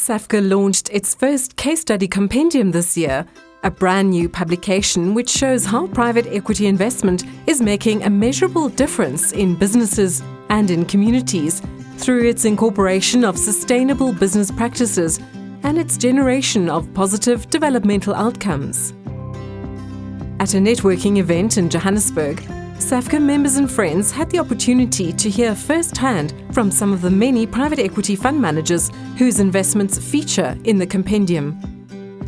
SAVCA launched its first case study compendium this year, a brand new publication which shows how private equity investment is making a measurable difference in businesses and in communities through its incorporation of sustainable business practices and its generation of positive developmental outcomes. At a networking event in Johannesburg, SAVCA members and friends had the opportunity to hear firsthand from some of the many private equity fund managers whose investments feature in the compendium.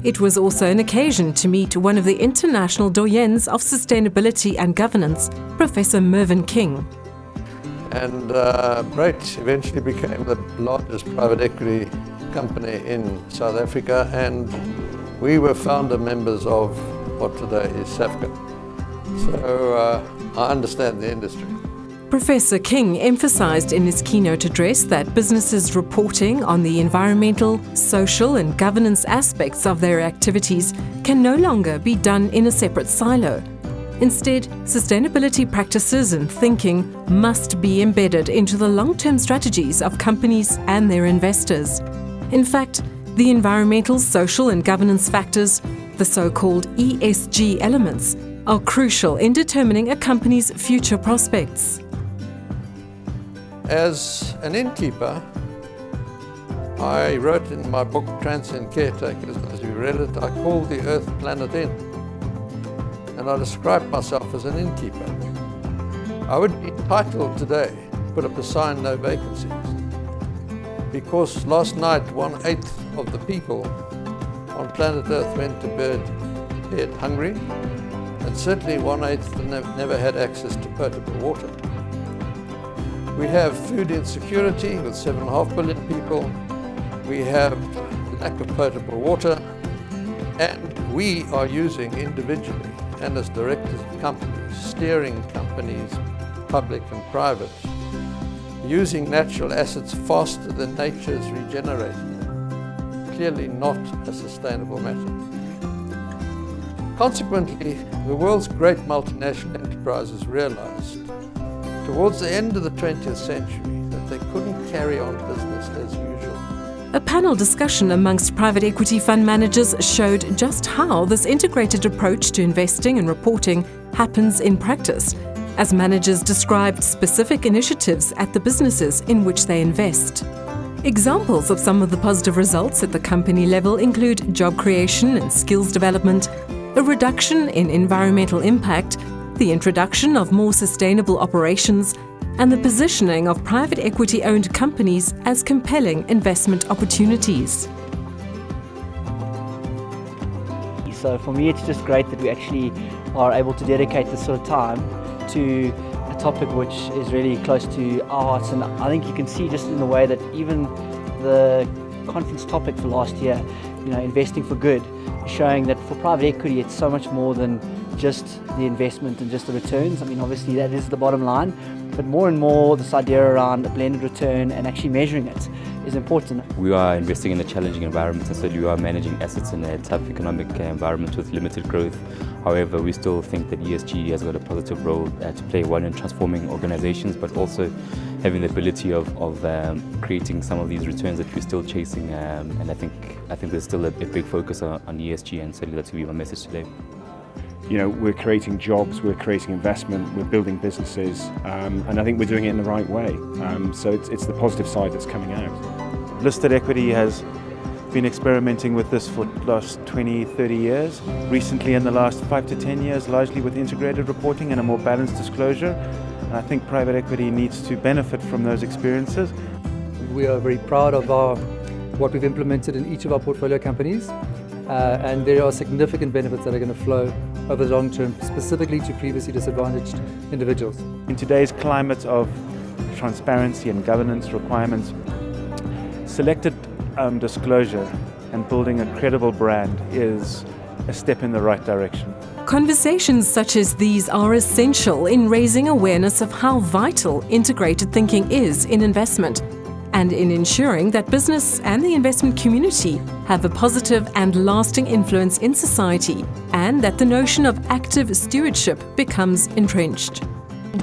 It was also an occasion to meet one of the international doyens of sustainability and governance, Professor Mervyn King. And Brait eventually became the largest private equity company in South Africa, and we were founder members of what today is SAVCA. So I understand the industry. Professor King emphasized in his keynote address that businesses reporting on the environmental, social and governance aspects of their activities can no longer be done in a separate silo. Instead, sustainability practices and thinking must be embedded into the long-term strategies of companies and their investors. In fact, the environmental, social and governance factors, the so-called ESG elements, are crucial in determining a company's future prospects. As an innkeeper, I wrote in my book Transient Caretakers, as you read it, I called the Earth Planet Inn. And I described myself as an innkeeper. I would be entitled today to put up a sign, no vacancies. Because last night, 1/8 of the people on planet Earth went to bed hungry, and certainly 1/8 never had access to potable water. We have food insecurity with 7.5 billion people. We have lack of potable water, and we are using individually and as directors of companies, steering companies, public and private, using natural assets faster than nature is regenerating them. Clearly not a sustainable matter. Consequently, the world's great multinational enterprises realized towards the end of the 20th century that they couldn't carry on business as usual. A panel discussion amongst private equity fund managers showed just how this integrated approach to investing and reporting happens in practice, as managers described specific initiatives at the businesses in which they invest. Examples of some of the positive results at the company level include job creation and skills development, a reduction in environmental impact, the introduction of more sustainable operations, and the positioning of private equity-owned companies as compelling investment opportunities. So for me, it's just great that we actually are able to dedicate this sort of time to a topic which is really close to our hearts. And I think you can see just in the way that even the conference topic for last year, investing for good, showing that for private equity, it's so much more than just the investment and just the returns. I mean, obviously that is the bottom line, but more and more this idea around a blended return and actually measuring it is important. We are investing in a challenging environment, and so we are managing assets in a tough economic environment with limited growth. However, we still think that ESG has got a positive role to play, one in transforming organizations, but also having the ability of creating some of these returns that we're still chasing. And I think there's still a big focus on ESG, and certainly that's going to be my message today. We're creating jobs, we're creating investment, we're building businesses, and I think we're doing it in the right way. So it's the positive side that's coming out. Listed equity has been experimenting with this for the last 20, 30 years. Recently, in the last 5 to 10 years, largely with integrated reporting and a more balanced disclosure. And I think private equity needs to benefit from those experiences. We are very proud of what we've implemented in each of our portfolio companies. And there are significant benefits that are going to flow over the long term, specifically to previously disadvantaged individuals. In today's climate of transparency and governance requirements, selected disclosure and building a credible brand is a step in the right direction. Conversations such as these are essential in raising awareness of how vital integrated thinking is in investment, and in ensuring that business and the investment community have a positive and lasting influence in society, and that the notion of active stewardship becomes entrenched.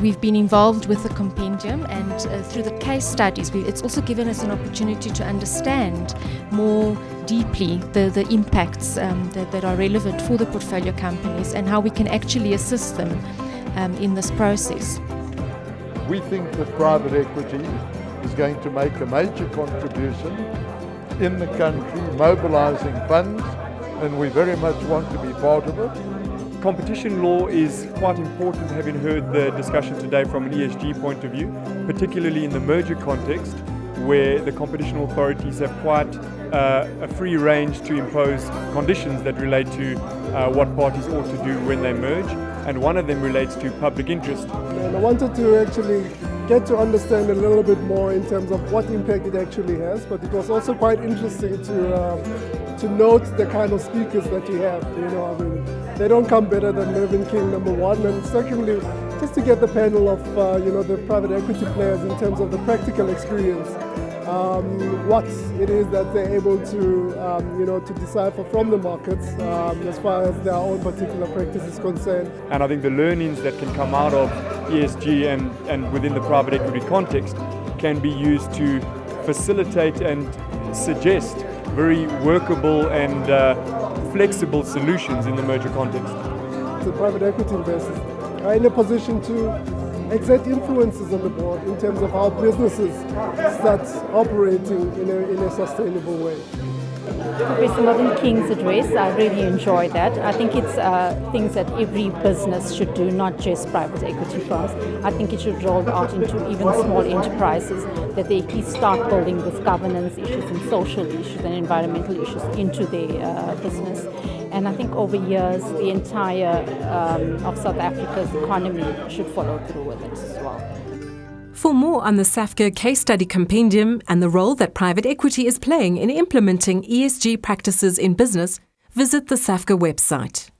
We've been involved with the Compendium, and through the case studies, it's also given us an opportunity to understand more deeply the impacts that are relevant for the portfolio companies and how we can actually assist them in this process. We think that private equity is going to make a major contribution in the country, mobilizing funds, and we very much want to be part of it. Competition law is quite important, having heard the discussion today from an ESG point of view, particularly in the merger context, where the competition authorities have quite a free range to impose conditions that relate to what parties ought to do when they merge, and one of them relates to public interest. And I wanted to actually get to understand a little bit more in terms of what impact it actually has, but it was also quite interesting to note the kind of speakers that you have. They don't come better than Mervyn King, number one, and secondly, just to get the panel of the private equity players in terms of the practical experience, what it is that they're able to decipher from the markets as far as their own particular practice is concerned. And I think the learnings that can come out of ESG and within the private equity context can be used to facilitate and suggest very workable and flexible solutions in the merger context. The private equity investors are in a position to exert influences on the board in terms of how businesses start operating in a sustainable way. Professor Mervyn King's address, I really enjoyed that. I think it's things that every business should do, not just private equity firms. I think it should roll out into even small enterprises, that they at least start building this governance issues and social issues and environmental issues into their business. And I think over years, the entire of South Africa's economy should follow through with it as well. For more on the SAVCA case study compendium and the role that private equity is playing in implementing ESG practices in business, visit the SAVCA website.